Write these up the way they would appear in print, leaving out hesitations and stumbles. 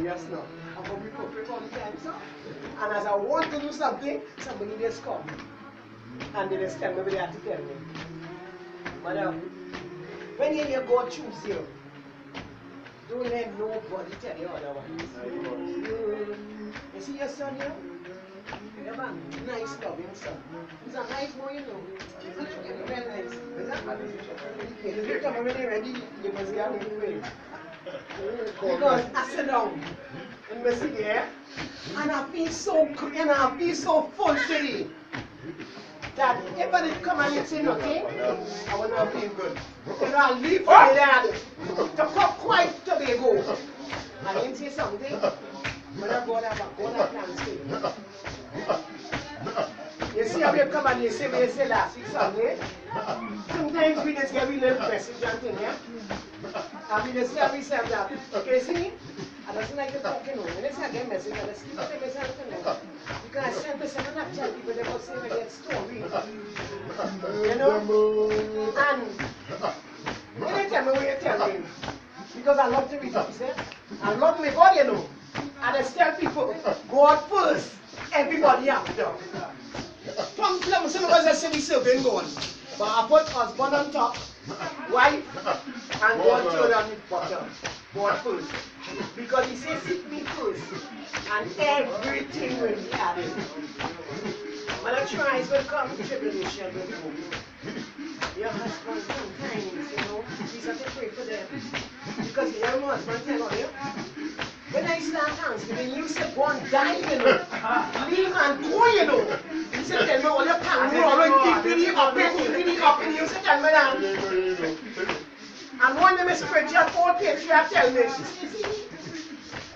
serious now. I'm going to be corporate all the time, so. And as I want to do something, somebody just come. And they just tell me what they have to tell me. But when you hear God choose you, don't let nobody tell you otherwise. You see your son here? You have a nice loving son. He's a nice boy, you know. He's very nice. If you come when you're ready, you must get him away. Because I sit down and I sit there, and I feel so full today that if I didn't come and say nothing, I would not feel good. You know, I leave for that to come quite Tobago. I didn't say something, but I got a plan to say. You see how you come and you say what you say last week Sunday? Sometimes we just get a little message and thing, yeah? And we just say ourselves that, okay, see? I don't like to talk, you know. When I say I get a message, I just keep the message, you know. Because I send to not tell people they must say they get story. You know? And anytime when you tell me, because I love to read it, see? I love my God, you know. And I tell people, God first, everybody after. Some of us are saying we serving God. But I put husband on top, wife, and God third on the bottom. God first. Because he says seek me first. And everything will be added. When the trials will come, tribulation will come. Your husband sometimes, you know, he's have to pray for them. Because your husband tell you, when I start Thanksgiving, you said go and die, you know. Leave and go, you know. You said tell me all your pan roll and keep it up and you said tell me that. And one of my spiritual old patriarch tell me, she said, see,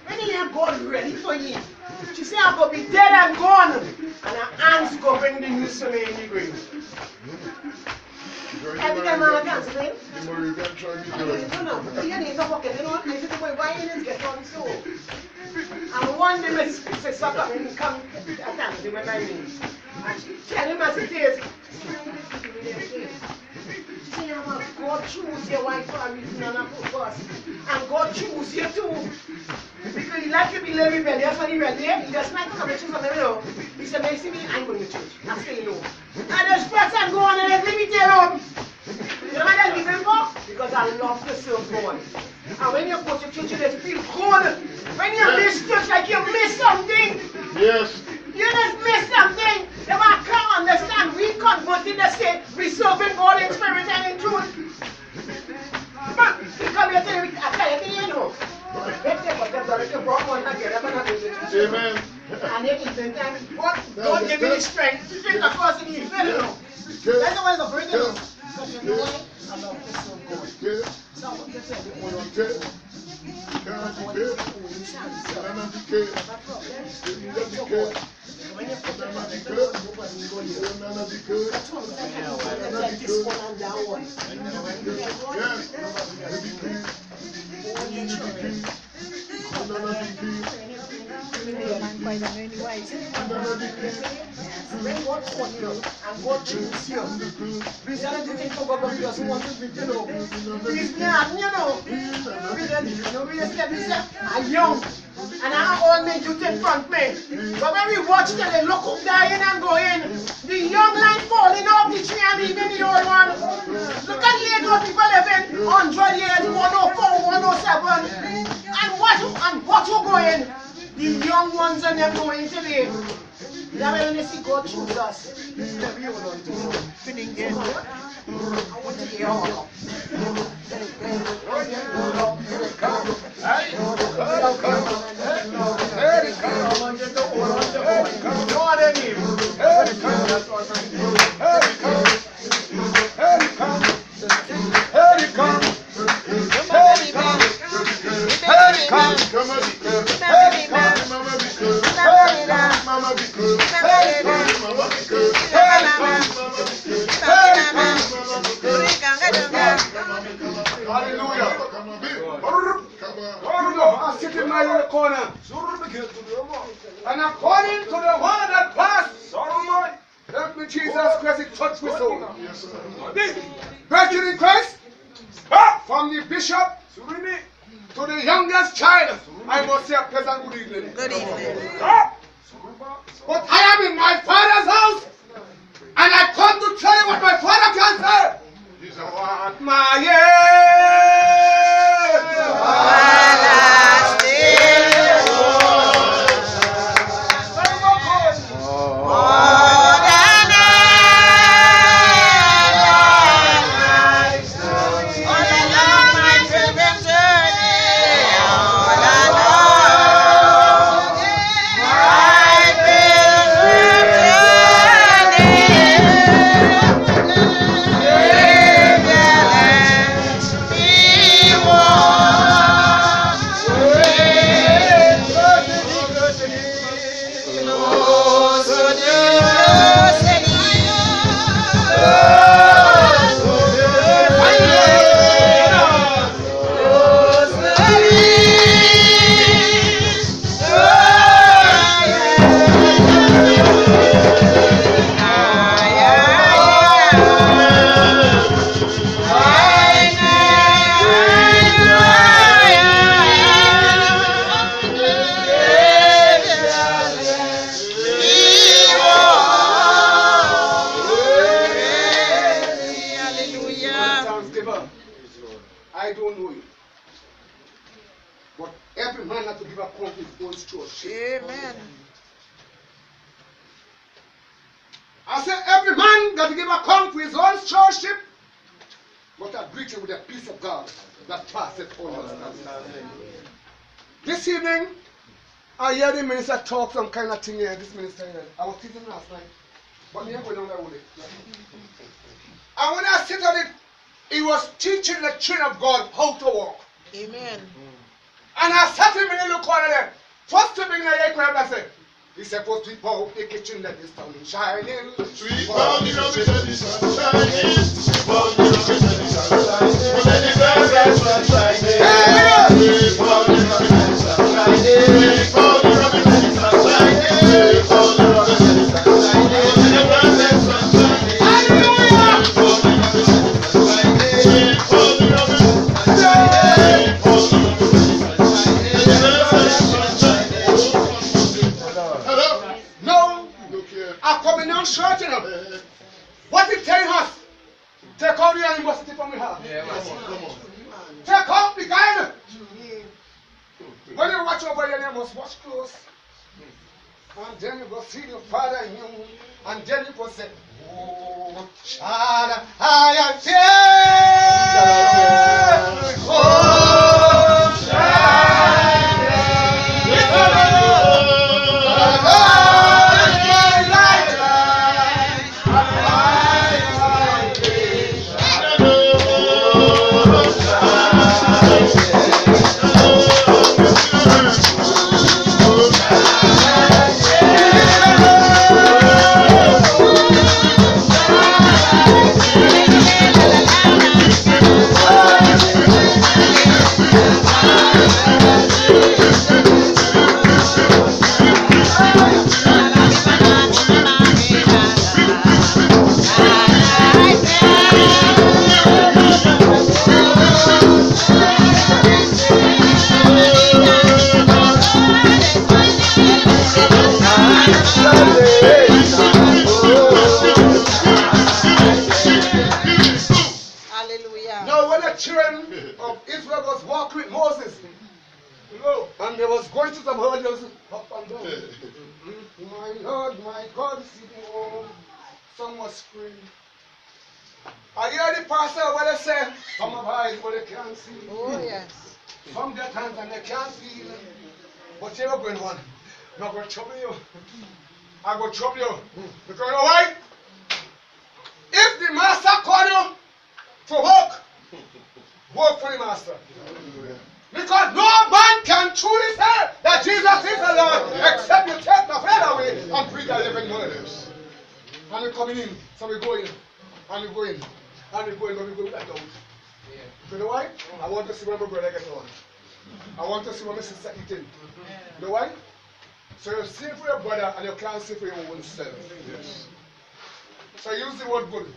when you hear God ready for you, she said I'm going to be dead and gone. And her hands go bring the news to me in the grave. Every time I can't say, the more you can try to do it. No, you need to walk in, you know, I said, why you need to get on so? And one day my sister come and come, I can't say what I mean. And she tell him as it is, see how God choose your wife for a reason and a purpose. And God choose you too. Because he like to be a little rebellious when he ready. He doesn't like to come to church on the road. He said, "May see me, I'm going to church. I stay alone." And this person go on and let me tell him. You know what I leave him for? Because I love to serve God. And when you go to church, you just feel good. When you miss church, like you miss something. Yes. You just miss something. They can't understand. We converted the state. We serving God in spirit and in truth. But he come here to I tell you, you know. Amen. And then evening time, God give you the strength to drink across in the evening, you know. That's the way to bring it up. Because you know why? I love to serve God. So I want to tell you, what I'm telling you. When you put them on the good, nobody will go here. That's what I'm saying. Like this one and that one. When God called you and God choose you, please don't do things for God, but he doesn't want to be, you know. Please, yeah, you know. We just tell yourself, I'm young. And I all my duty in front me. But when we watch them, they look up dying and going. The young line falling off the tree and even the old one. Look at the age of people living 100 years, 104, 107. And what you going? The young ones and them going today. That when you see God choose us. Every one of them. Fitting in. I want to hear all. I sit in my little corner. And according to the word that passed, help me, Jesus Christ, it touched me so. Brethren in Christ, from the bishop to the youngest child, I must say a pleasant good evening. Good evening. But I am in my father's house, and I come to tell you what my father can say. He's a what? My I don't know you. But every man has to give account his own stewardship. Amen. I say every man got to give account for his own stewardship. But I greet you with the peace of God that passeth all understanding. This evening, I hear the minister talk some kind of thing here. This minister here. I was teaching last night. But me going on there with it. And when I sit on it, he was teaching the children of God how to walk. Amen. And I sat him in the corner there. First thing I said, he said, "Post sweet power, the kitchen let the sun shining. Sweet power, the rocket and the sun shining. Sweet power, the rocket and the sun shining. But then the grass and sun shining. Sweet power, the rocket and the sun shining. Sweet power, the rocket and the sun shining. Sweet power, the rocket and the sun shining. But then the grass and sun shining. Hallelujah! Sweet power, the rocket and the sun shining. Sweet power, the rocket and the sun shining. Sweet power, the rocket and the sun shining. Hello? No, Look here. I come in on short enough. What it telling us? Take out the animosity from your heart. Come on. Take out the guy. When you watch over there, you must watch close. And then you go see the Father in you. And then you go say, "Oh, child, I am here. Oh, child. Now when the children of Israel was walking with Moses, and they was going to some hurdles up and down. My Lord, my God, see me home. Some was screaming. I hear the pastor where they say, some have eyes but they can't see. Oh, yes. Some get hands and they can't feel. But you're going on. I'm not going to trouble you. I'm going to trouble you. Because you know why? If the master call you to work, work for the master. Because no man can truly say that Jesus is the Lord except you take the faith away and breathe the living word. And we're coming in, so we go in, and we go in, and we go in, but we go back out. You know why? I want to see when my brother get on. I want to see when my sister eating. You know why? So you see for your brother and you can't see for your own self. Yes. So use the word good.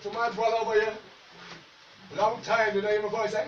To my brother over here, long time, you know my voice, eh?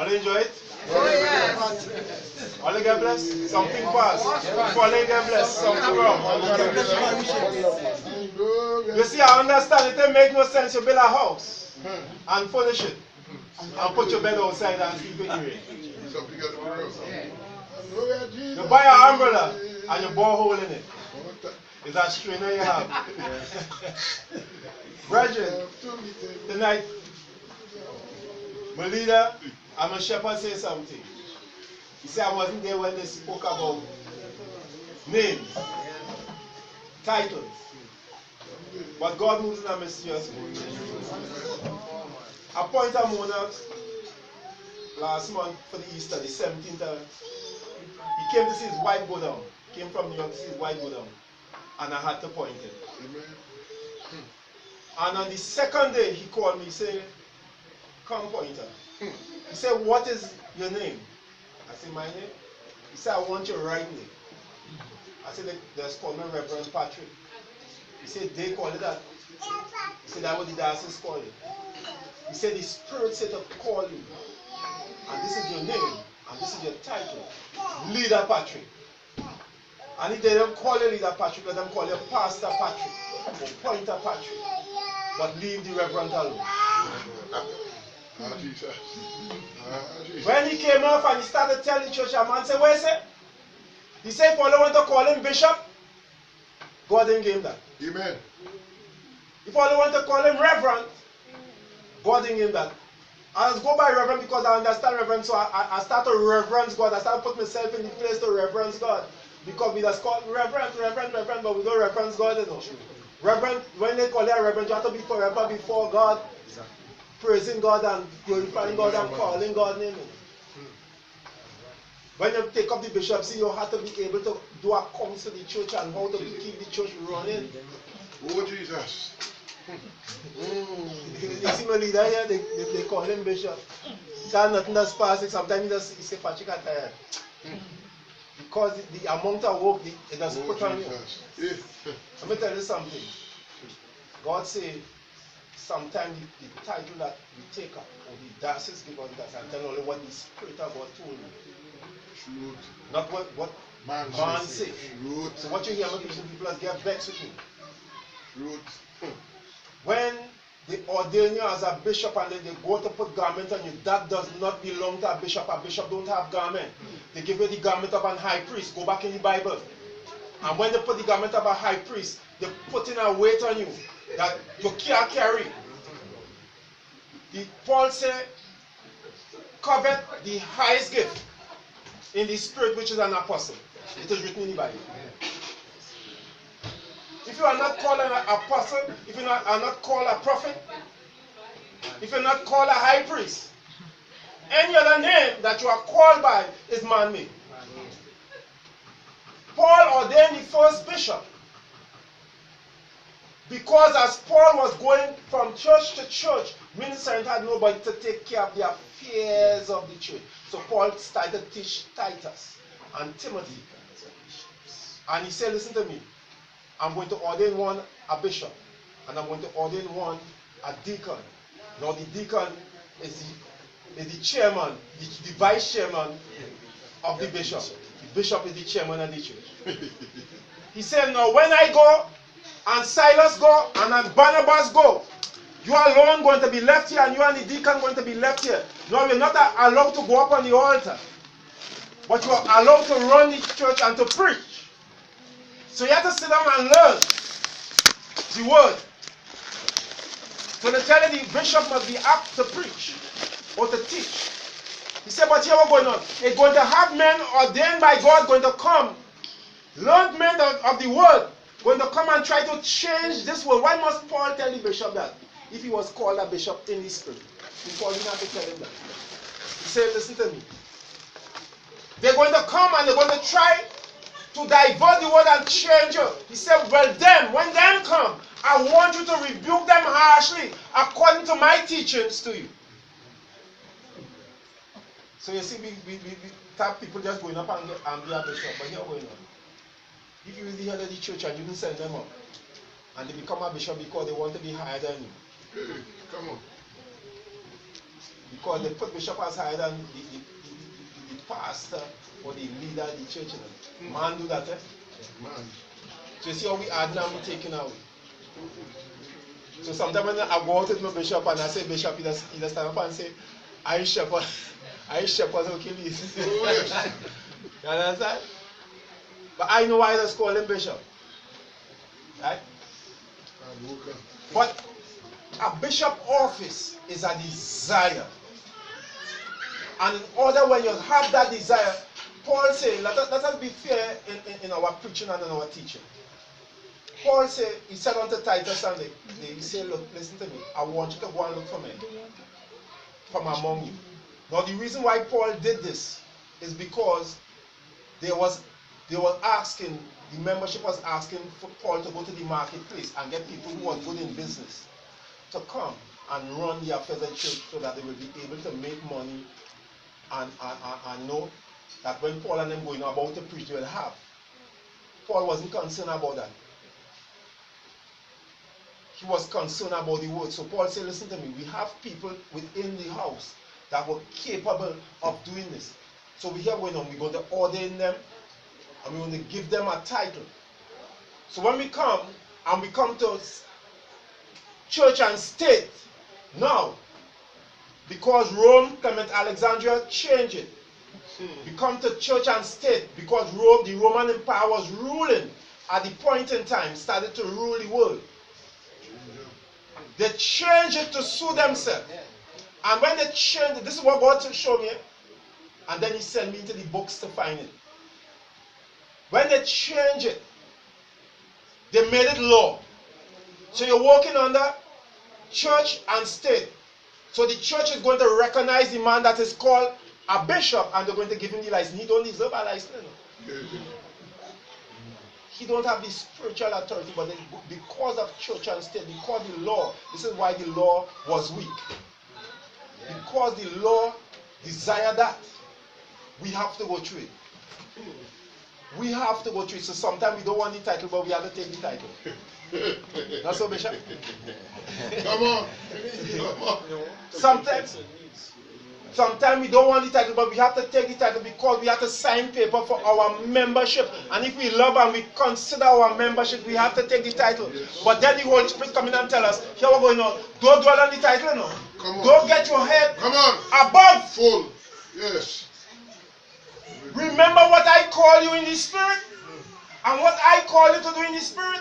All enjoy it? Oh yes. All get blessed? Something pass. Before they get blessed, something wrong. You see, I understand. It don't make no sense. You build a house and furnish it and put your bed outside and sleep in the rain. You buy an umbrella and you bore a hole in it. Is that strainer you have? Brethren, tonight, my leader and my shepherd say something. He said I wasn't there when they spoke about names, titles. But God moves in a mysterious way. I appointed a monarch last month for the Easter, the 17th. He came to see his wife go down. He came from New York to see his wife go down. And I had to appoint him. And on the second day, he called me, he said, come pointer. He said, what is your name? I said, my name? He said, I want your right name. I said, they called me Reverend Patrick. He said, they call it that. He said, that was the diocese called it. He said, the Spirit said to call you. And this is your name. And this is your title. Leader Patrick. And if they don't call you Leader Patrick, let them call you Pastor Patrick. Or Pointer Patrick. But leave the Reverend alone. When he came off and he started telling the church, a man said, where is it? He said, if all want to call him Bishop, God didn't give him that. Amen. If all want to call him Reverend, God didn't give him that. I just go by Reverend because I understand Reverend, so I start to reverence God. I start to put myself in the place to reverence God. Because we just call Reverend, but we don't reverence God, you know. Reverend, when they call you a Reverend, you have to be forever before God, praising God and glorifying God and calling God's name. When you take up the bishopcy, you have to be able to do accounts to the church and how to keep the church running. Oh, Jesus. You see my leader here, they call him bishop. He can't nothing that's passing. Sometimes he say, Patrick, I'm tired. Because the amount of work it does put on you. Let me tell you something. God said, sometimes the title that we take up, or the diocese give us that, and tell only what the Spirit of God told you. Truth. Not what man says. So what you hear me preaching, people get vexed with me. Truth. When they ordain you as a bishop and they go to put garment on you, that does not belong to a bishop. A bishop don't have garment. They give you the garment of an high priest. Go back in the Bible. And when they put the garment of a high priest, they put in a weight on you that you can't carry. Paul said, covet the highest gift in the Spirit, which is an apostle. It is written in the Bible. If you are not called an apostle, if you are not called a prophet, if you're not called a high priest, any other name that you are called by is man-made. Paul ordained the first bishop because as Paul was going from church to church, ministering, had nobody to take care of the affairs of the church. So Paul started to teach Titus and Timothy. And he said, listen to me. I'm going to ordain one a bishop, and I'm going to ordain one a deacon. Now the deacon is the chairman, the vice chairman of the bishop. The bishop is the chairman of the church. He said, now when I go, and Silas go, and then Barnabas go, you alone going to be left here, and you and the deacon going to be left here. No, you're not allowed to go up on the altar, but you are allowed to run the church and to preach. So you have to sit down and learn the word. So they tell you the bishop must be apt to preach or to teach. He said, but here what's going on? It's going to have men ordained by God going to come, learned men of the word, going to come and try to change this world. Why must Paul tell the bishop that? If he was called a bishop in the Spirit, Paul didn't have to tell him that. He said, listen to me. They're going to come and they're going to try to divert the word and change you. He said, well then, when them come, I want you to rebuke them harshly according to my teachings to you. So you see, we have people just going up and be a bishop, but here going on. If you was the head of the church and you didn't send them up, and they become a bishop because they want to be higher than you. Come on. Because they put bishop as higher than the pastor or the leader of the church. You know. Man do that, eh? Man. So you see how we add now, we taking away. So sometimes when I go out with my bishop and I say, Bishop, he just stand up and say, I shepherd will kill you. Oh, yes. You understand? But I know why I just call him bishop. Right? But a bishop office is a desire. And in order when you have that desire, Paul said, let us be fair in our preaching and in our teaching. Paul said, he said unto Titus and he said, look, listen to me, I want you to go and look for me from among you. Now the reason why Paul did this is because they were asking, the membership was asking for Paul to go to the marketplace and get people who are good in business to come and run the affairs of the church so that they will be able to make money and know that when Paul and them going about to preach, they will have. Paul wasn't concerned about that. He was concerned about the word. So Paul said, listen to me, we have people within the house that were capable of doing this. So we are going on, we're going to ordain them and we're going to give them a title. So when we come, and we come to church and state, now, because Rome, Clement Alexandria, changed it. We come to church and state because Rome, the Roman Empire was ruling at the point in time, started to rule the world. They changed it to suit themselves. And when they changed it, this is what God showed me. And then he sent me into the books to find it. When they changed it, they made it law. So you're working under church and state. So the church is going to recognize the man that is called a bishop and they're going to give him the license. He don't deserve a license. No. He don't have the spiritual authority, but because of church and state, because the law, this is why the law was weak. Because the law desired that, we have to go through it. We have to go through it. So sometimes we don't want the title, but we have to take the title. That's so, Bishop? Come on. Come on. Sometimes we don't want the title, but we have to take the title because we have to sign paper for our membership. And if we love and we consider our membership, we have to take the title. But then the Holy Spirit come in and tell us, here we're going on. Don't dwell on the title, no. Don't get your head above. Full. Yes. Remember what I call you in the Spirit and what I call you to do in the Spirit.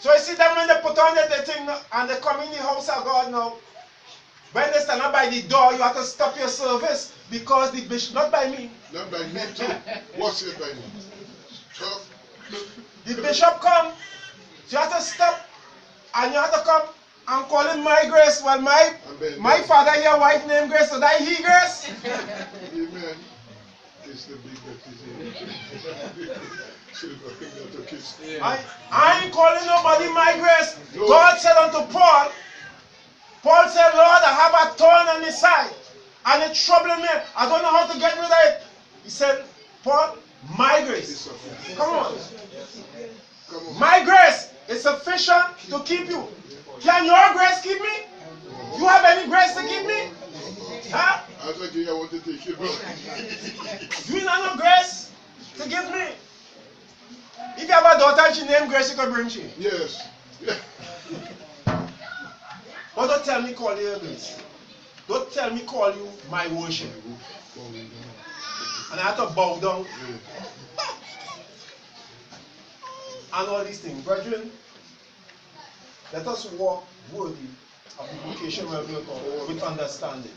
So you see them when they put on their thing and they come in the house of God now. When they stand up by the door, you have to stop your service because the bishop, not by me. Not by me too. What's it by me? Stop. The bishop come, so you have to stop and you have to come and call him my grace. Well, my father here, wife named Grace, so that he Grace. Amen. Kiss the big that is here. I ain't calling nobody my grace. No. God said unto Paul, Paul said, Lord, I have a thorn on the side, and it's troubling me. I don't know how to get rid of it. He said, Paul, my grace. Come on. My grace is sufficient to keep you. Can your grace keep me? You have any grace to keep me? Huh? I was like, I want to take you. You don't have no grace to give me. If you have a daughter and she named Grace, you can bring she. Yes. But don't tell me call you your grace. Don't tell me call you my worship. And I have to bow down. And all these things. Brethren, let us walk worthy of the vocation we have got with understanding.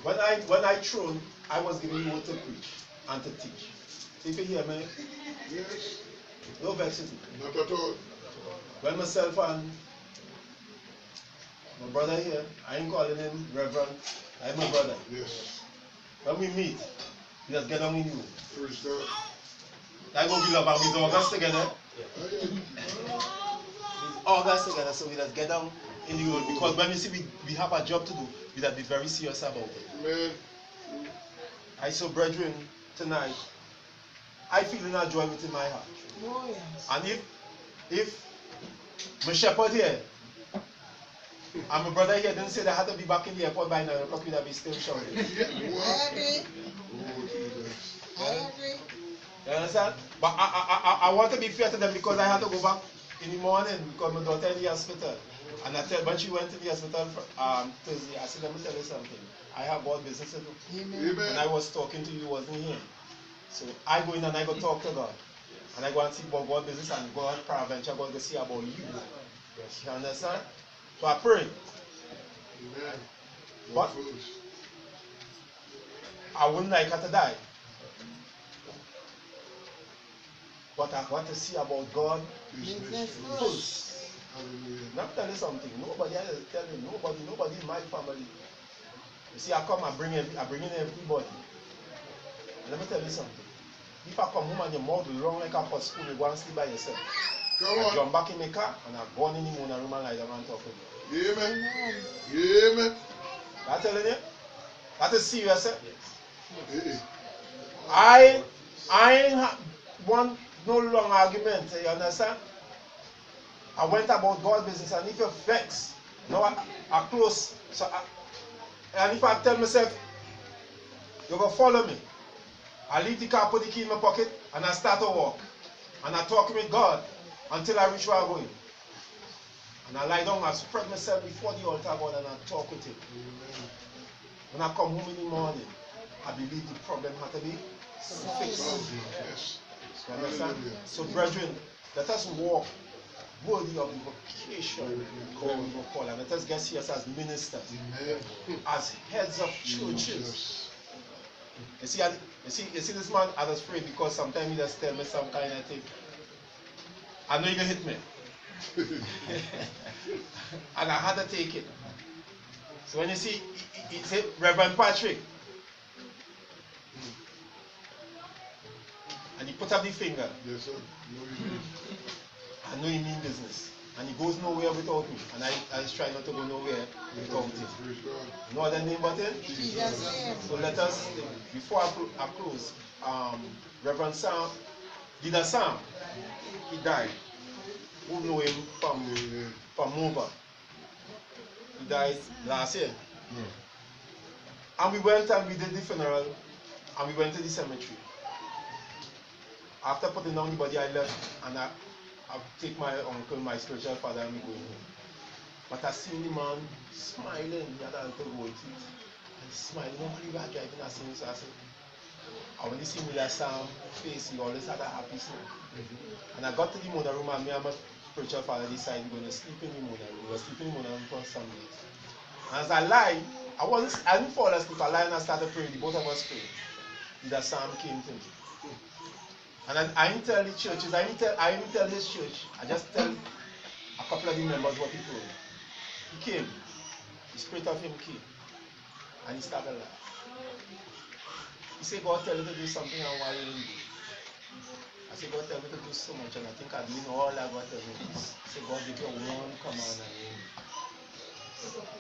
When I throned, I was given you to preach and to teach. So if you hear me, Yes. no vexity. Not at all. When myself and my brother here, I ain't calling him Reverend, I'm my brother. Yes. When we meet, we just get on with you. Praise God. That's what we love, and we August together. August together, so we just get down in the road. Because when you see we have a job to do, we have to be very serious about it. Amen. I saw brethren tonight, I feel in a joy within my heart. Oh, yes. And if my shepherd here And my brother here didn't say they had to be back in the airport by 9 o'clock, we'd be still shouting. I agree. Oh, Jesus. I agree. You understand? But I want to be fair to them because I had to go back in the morning because my daughter in the hospital. And I tell when she went to the hospital Thursday, I said, let me tell you something. I have bought business to do. Amen. When I was talking to you, you wasn't here. So I go in and I go talk to God. And I go and see about God business and God peradventure God to see about you. You understand? So I pray. Amen. But I wouldn't like her to die. But I want to see about God first. Let me tell you something. Nobody else is telling nobody in my family. You see, I come, I bring in everybody. And let me tell you something. If I come home and your mouth will run like a pot spoon, you go and sleep by yourself. I jump back in my car and I go in the room and lie down and talk to you. Amen. Amen. I'm telling you, that is serious. Yes. I ain't want no long argument, you understand? I went about God's business, and if you're vexed, now I close. So and if I tell myself, you're going to follow me, I leave the car, put the key in my pocket, and I start to walk. And I talk with God until I reach where I'm going. And I lie down, I spread myself before the altar God, and I talk with Him. When I come home in the morning, I believe the problem had to be fixed. Yes. You understand? So, brethren, let us walk worthy of the vocation God will call, and let us get serious as ministers, as heads of churches. You see this man, I was afraid because sometimes he just tell me some kind of thing. I know you're gonna hit me. And I had to take it. So when you see, he said, Reverend Patrick, and he put up the finger. Yes, sir. I know he mean business. And he goes nowhere without me. And I try not to go nowhere without him. No other name but him? So let us, before I close, Reverend Sam, Leader Sam, he died. Who know him from Mova? He died last year. And we went and we did the funeral, and we went to the cemetery. After putting down the body, I left, and I take my uncle, my spiritual father, and we go home. But I seen the man smiling, he had a little gold teeth. And he smiling, nobody was driving, I seen him, so I said, I when you see me that Sam face, he always had a happy smile. And I got to the mother room, and me and my spiritual father decided we're going to sleep in the mother room. We were sleeping in the mother room for some days. And as I lie, I didn't fall asleep, I lie and I started praying, the both of us prayed. That Sam came to me. And I didn't tell the churches, I didn't tell his church, I just tell a couple of the members what he told me. He came, the spirit of him came, and he started laughing. He said, God tell you to do something, and why you didn't do it? I said, God tell me to do so much, and I think I'm doing all I got to do. He said, God give you one command, and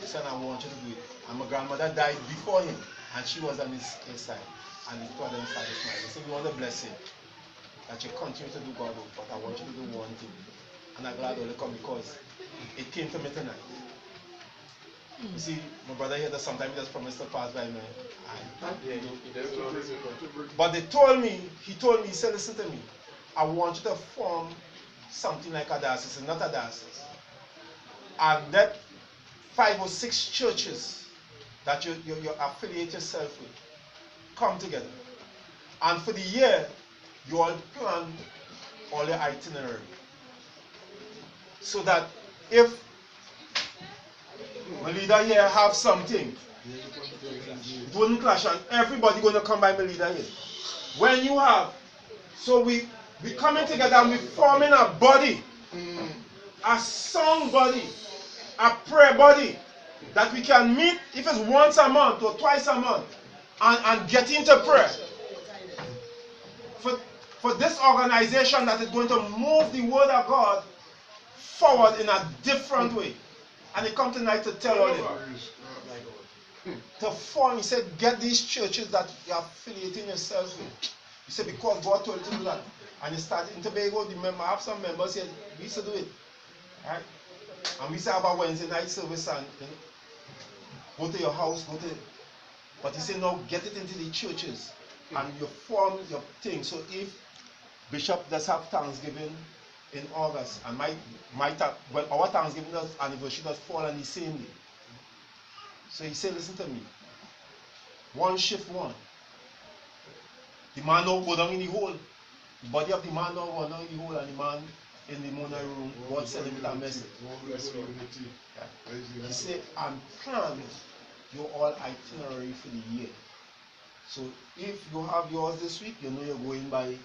he said, I want you to do it. And my grandmother died before him, and she was on his side, and the two of them started smiling. He said, you want to bless him, that you continue to do God work, but I want you to do one thing. And I'm glad only come because it came to me tonight. You see, my brother here, that sometimes he just promised to pass by me. But he told me, he said, listen to me, I want you to form something like a diocese, not a diocese. And that 5 or 6 churches that you affiliate yourself with come together. And for the year, you all plan all your itinerary. So that if my leader here have something, it wouldn't clash and everybody gonna come by my leader here. When you have, so we coming together and we forming a body, a song body, a prayer body, that we can meet if it's once a month or twice a month and get into prayer. For this organization that is going to move the word of God forward in a different way. And he come tonight to tell all them. To form, he said, get these churches that you are affiliating yourselves with. He said, because God told you to do that. And he started in Tobago, I have some members here, we used to do it. Right? And we say about Wednesday night service and go to your house, but he said no, get it into the churches and you form your thing. So if Bishop does have Thanksgiving in August and when our Thanksgiving anniversary does fall on the same day. So he said, listen to me. One shift one. The man now go down in the hole. The body of the man now go down in the hole and the man in the Mona room, God sent him with a message. Yeah. He said, I'm planning your all itinerary for the year. So if you have yours this week, you know you're going by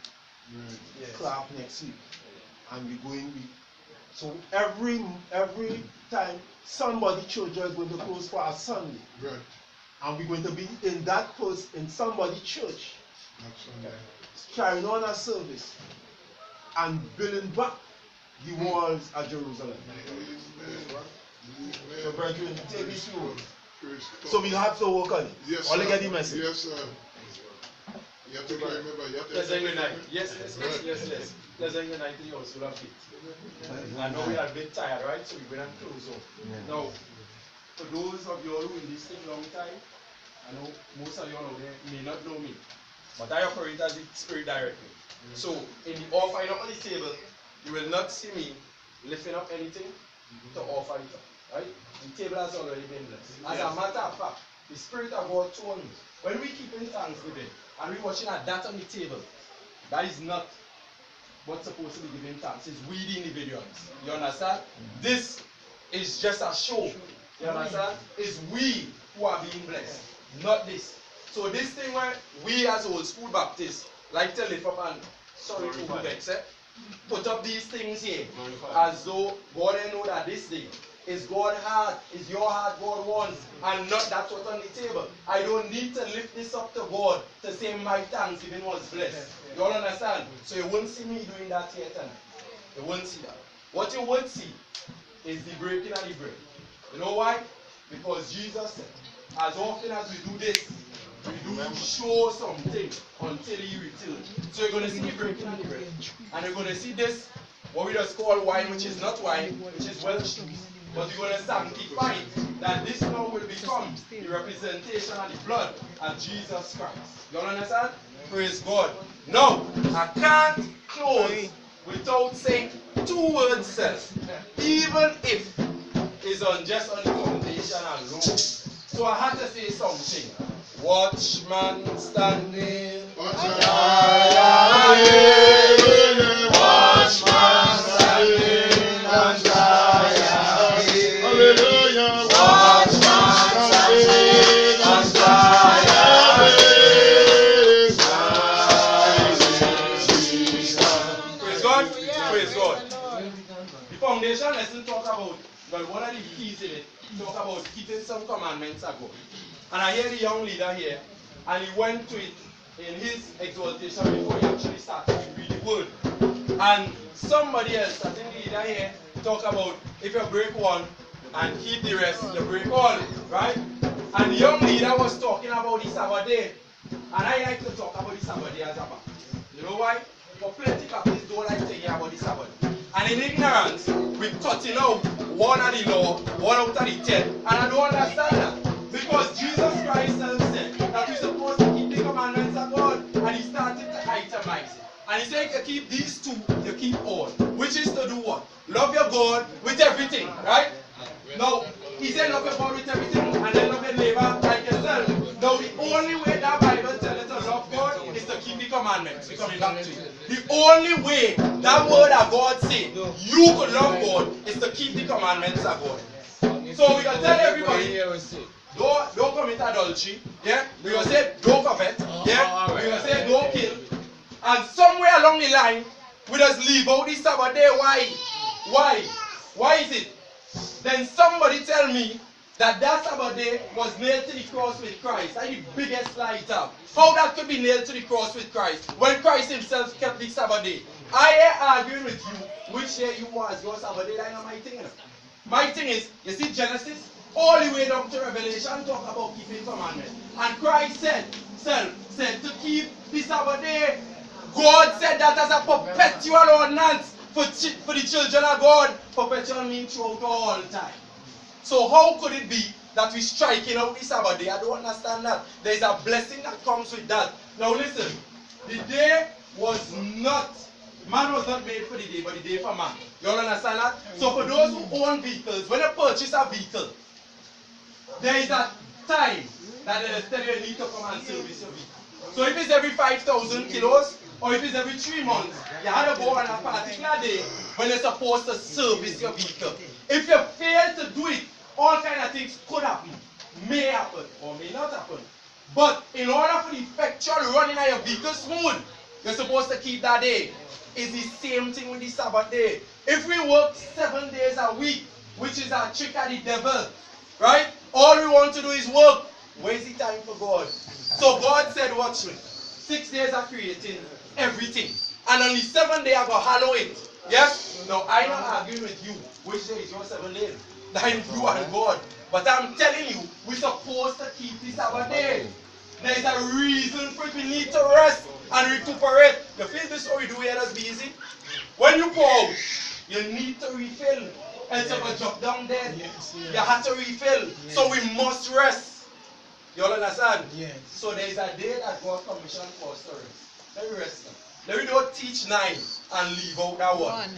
Clark next week. And we're going so every time somebody church is going to close for a Sunday. Right. And we're going to be in that post in somebody's church. Carrying on a service and building back the walls of Jerusalem. So brethren, take this through. So we have to work on it. Yes, Only get the message. Yes, sir. You have to remember. Let's unite. Yes. Let's unite the house full of faith. I know we are a bit tired, right? So we're going to close off. Now, for those of you who in this thing long time, I know most of you out there may not know me, but I operate as the Spirit directly. So in the offering up on the table, you will not see me lifting up anything to offer it up. Right? The table has already been blessed. As a matter of fact, the Spirit of God told me, when we keep in Thanksgiving and we're watching at that on the table, that is not what's supposed to be giving thanks. It's we the individuals. You understand? This is just a show. You understand? It's we who are being blessed, not this. So this thing where we as old school Baptists like to lift up and sorry to vex, put up these things here as though God didn't know that this thing is God's heart, is your heart God wants, and not that's what's on the table. I don't need to lift this up to God to say my Thanksgiving was blessed. You all understand? So you won't see me doing that here tonight. You won't see that. What you would see is the breaking of the bread. You know why? Because Jesus said, as often as we do this, we do show something until he returns. So you're going to see the breaking of the bread. And you're going to see this, what we just call wine, which is not wine, which is Welsh juice. But you're going to sanctify it, that this now will become the representation of the blood of Jesus Christ. You understand? Praise God. Now, I can't close without saying two words, says, even if it's on just on the foundation alone. So I had to say something. Watchman standing. Watchman standing on Zion. Hallelujah. Watchman standing on Zion. Praise God. Praise God. The foundation lesson talk about, well, one of the keys in it, talk about keeping some commandments of God. And I hear the young leader here, and he went to it in his exaltation before he actually started to read the word. And somebody else, I think the leader here, talk about if you break one and keep the rest, you break all, right? And the young leader was talking about the Sabbath day. And I like to talk about the Sabbath day as a back. You know why? For plenty of Baptists don't like to hear about the Sabbath. And in ignorance, we're cutting out one of the law, one out of the 10. And I don't understand that. Because Jesus Christ said that we're supposed to keep the commandments of God, and he started to itemize it. And he said, you keep these two, you keep all. Which is to do what? Love your God with everything, right? Now, he said love your God with everything, and then love your neighbor like yourself. Now, the only way that Bible tells us to love God is to keep the commandments. We're coming back to it. The only way that word of God says you could love God is to keep the commandments of God. So we can tell everybody, don't commit adultery, yeah? We will say don't covet, yeah? We will say don't kill. And somewhere along the line, we just leave out the Sabbath day. Why? Why is it? Then somebody tell me that Sabbath day was nailed to the cross with Christ. That's the biggest lie it up. How that could be nailed to the cross with Christ when Christ himself kept the Sabbath day? I am arguing with you which day you was your Sabbath day. That's not my thing. My thing is, you see Genesis, all the way down to Revelation talk about keeping commandments. And Christ said to keep the Sabbath day. God said that as a perpetual ordinance. For the children of God, perpetual means throughout all time. So how could it be that we're striking out the Sabbath day? I don't understand that. There is a blessing that comes with that. Now listen, the day was not, man was not made for the day, but the day for man. You all understand that? So for those who own vehicles, when you purchase a vehicle, there is a time that they tell you need to come and service your vehicle. So if it's every 5,000 kilos, or if it's every 3 months, you have to go on a particular day when you're supposed to service your vehicle. If you fail to do it, all kind of things could happen, may happen, or may not happen. But in order for the effectual running of your vehicle smooth, you're supposed to keep that day. It's the same thing with the Sabbath day. If we work 7 days a week, which is a trick of the devil, right? All we want to do is work. Where's the time for God? So God said, watch me. 6 days are creating everything. And on the 7th day, I go hallow it. Yes? Now, I'm not arguing with you. Which day is your 7 days? That is you and God. But I'm telling you, we're supposed to keep the Sabbath day. There's a reason for it. We need to rest and recuperate. You feel this how we do here that's busy? When you pour out, you need to refill. Else you will drop down there. You have to refill. So we must rest. You all understand? Yes. So there is a day that God commissioned for us to rest. Let me rest now. Let me don't teach 9 and leave out that one.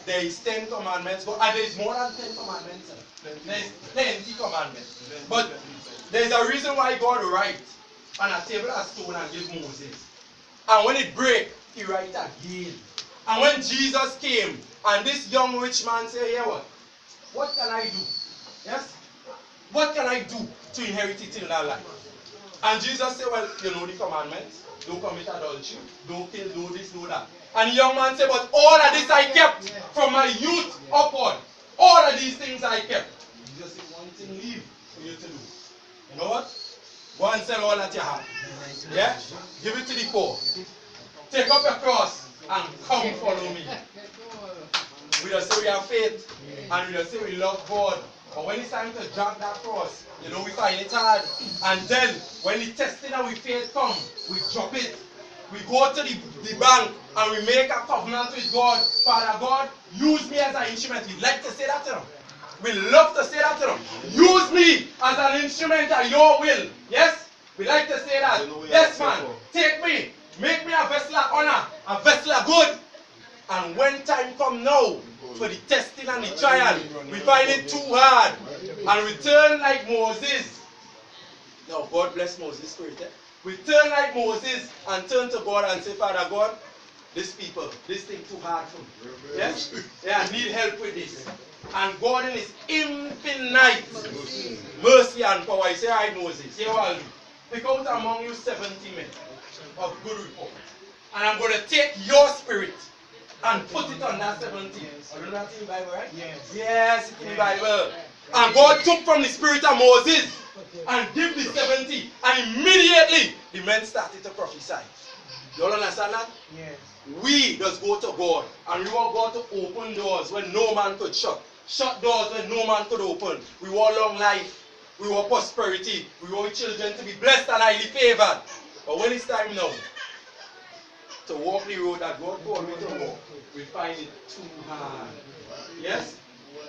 There is 10 commandments. And there is more than 10 commandments. There is plenty commandments. But there is a reason why God write on a table of stone and give Moses. And when it break, he write again. And when Jesus came, and this young rich man said, yeah, what can I do? Yes? What can I do to inherit eternal life? And Jesus said, well, you know the commandments. Don't commit adultery. Don't kill, do this, do that. And the young man said, but all of this I kept from my youth upward. All of these things I kept. Jesus said, one thing leave for you to do. You know what? Go and sell all that you have. Yeah? Give it to the poor. Take up your cross and come follow me. We just say we have faith and we just say we love God. But when it's time to drag that cross, you know we find it hard. And then when the testing of our faith comes, we drop it. We go to the bank and we make a covenant with God. Father God, use me as an instrument. We like to say that to them. We love to say that to them. Use me as an instrument of your will. Yes? We like to say that. Yes, man. Take me. Make me a vessel of honor. A vessel of good. And when time come now for the testing and the trial, we find it too hard. And we turn like Moses. Now, God bless Moses' spirit. Eh? We turn like Moses and turn to God and say, Father God, this people, this thing too hard for me. Yes? Yeah, I need help with this. And God in his infinite mercy and power, he said, all right, Moses, here I'll do. Pick out among you 70 men of good report. And I'm going to take your spirit and put it on that 70. I don't know that's in the Bible, right? Yes. Yes, it's in the Bible. And God took from the spirit of Moses and give the 70. And immediately the men started to prophesy. You all understand that? Yes. We just go to God and we want God to open doors when no man could shut. Shut doors when no man could open. We want long life. We want prosperity. We want children to be blessed and highly favored. But when it's time now to walk the road that God told me to walk, we find it too hard. Yes?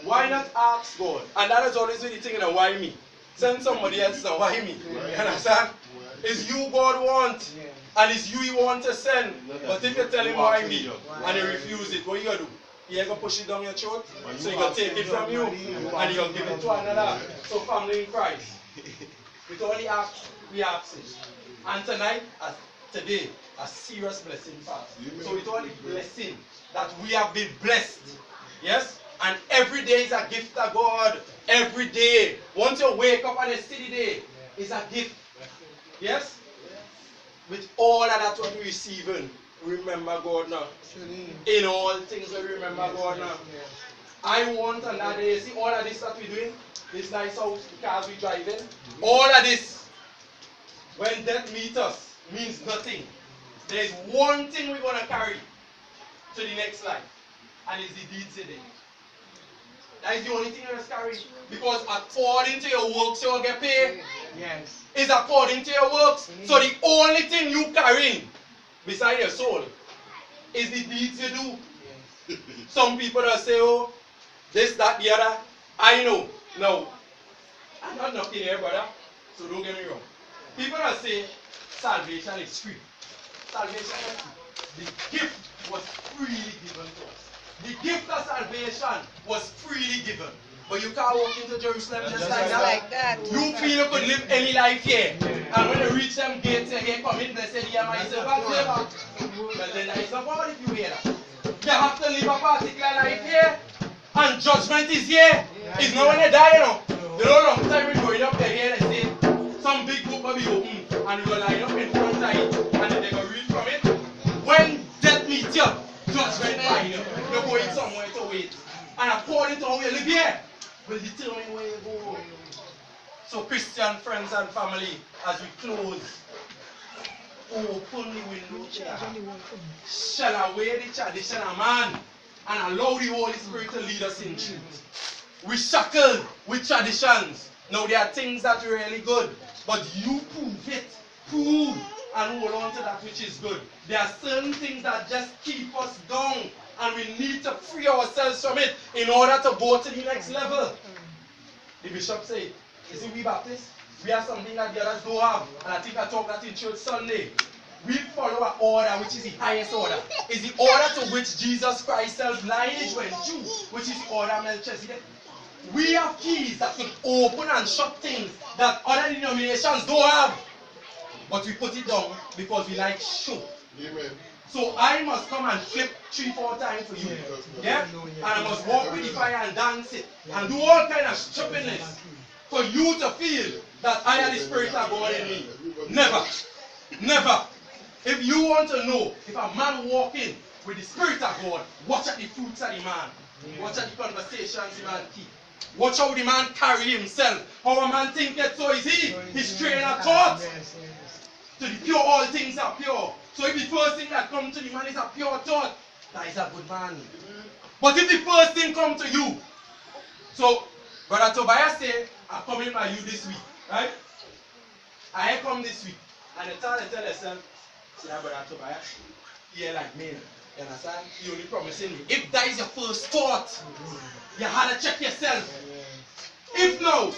Why not ask God? And that is always really thinking of why me? Send somebody else now, why me? You understand? It's you God wants. And it's you he wants to send. But if you tell him why me and he refuses it, what you gonna do? He ain't gonna push it down your throat. So he gonna take it from you and he gonna give it to another. So family in Christ. With all the acts, we ask it. And tonight, today, a serious blessing for us. So with all the blessing that we have been blessed. Yes? And every day is a gift of God. Every day. Once you wake up on a city day, it's a gift. Yes? With all of that what we're receiving, remember God now. In all things we remember God now. I want on that day, see all of this that we're doing, this nice house, the cars we're driving, all of this, when death meets us, means nothing. There's one thing we're going to carry to the next life, and it's the deeds today. That is the only thing you must carry. Because according to your works, you will get paid. Yes. It's according to your works. So the only thing you carry beside your soul is the deeds you do. Yes. Some people that say, oh, this, that, the other. I know. No. I'm not knocking here, brother. So don't get me wrong. People that say salvation is free. Salvation is free. The gift was freely given to us. The gift of salvation was freely given. But you can't walk into Jerusalem just like that. You feel you could live any life here. And when you reach them gates, you hear, come in, blessed ye are my servant. Well, then there is no God if you hear that. You have to live a particular life here. And judgment is here. It's not when you die, you know. You know, long time we're going up there here, they say, some big book will be open. And you will line up in front of it. And then they will read from it. When death meets you, judgment by you. You're going somewhere to wait. And according to how you live here, will determine where you go. So Christian friends and family, as we close, open the window to your heart. Shall away the tradition of man and allow the Holy Spirit to lead us in truth. We shackled with traditions. Now there are things that are really good, but you prove it. Prove and hold on to that which is good. There are certain things that just keep us down, and we need to free ourselves from it in order to go to the next level. The bishop said, you see, we Baptists, we have something that the others don't have. And I think I talked that in church Sunday. We follow an order which is the highest order. It's the order to which Jesus Christ self-lineage went to, which is the order of Melchizedek. We have keys that can open and shut things that other denominations don't have. But we put it down because we like show. Amen. So I must come and flip 3-4 times for you. Yeah? And I must walk with the fire and dance it. And do all kind of stupidness for you to feel that I am the Spirit of God in me. Never. Never. If you want to know if a man walking with the Spirit of God, watch at the fruits of the man. Watch at the conversations the man keep. Watch how the man carry himself. How a man thinketh, so is he. His train of thought. To the pure, all things are pure. So if the first thing that comes to the man is a pure thought, that is a good man. But if the first thing comes to you, so Brother Tobago say, I'm coming by you this week, right? I come this week, and the time they tell yourself, see that Brother Tobago, yeah, like me, you understand? You only promising me. If that is your first thought, you had to check yourself. If no,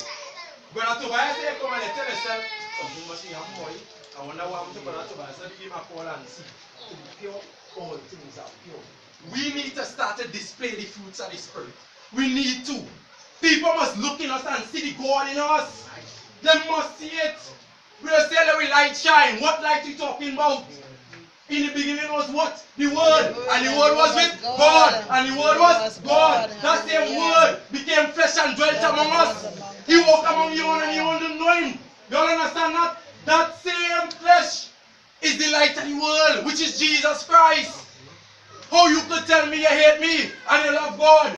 Brother Tobago say, come and they tell yourself, something must be happening. I wonder what happened to Brother Tobago. So give him a call and see. To be pure, all things are pure. We need to start to display the fruits of the Spirit. We need to. People must look in us and see the God in us. They must see it. We don't say that we light shine. What light are you talking about? In the beginning was what? The Word. And the Word was with God. And the Word was God. That same Word became flesh and dwelt among us. He walked among you and you don't know Him. You all understand that? That same flesh is the light of the world, which is Jesus Christ. How you could tell me you hate me and you love God?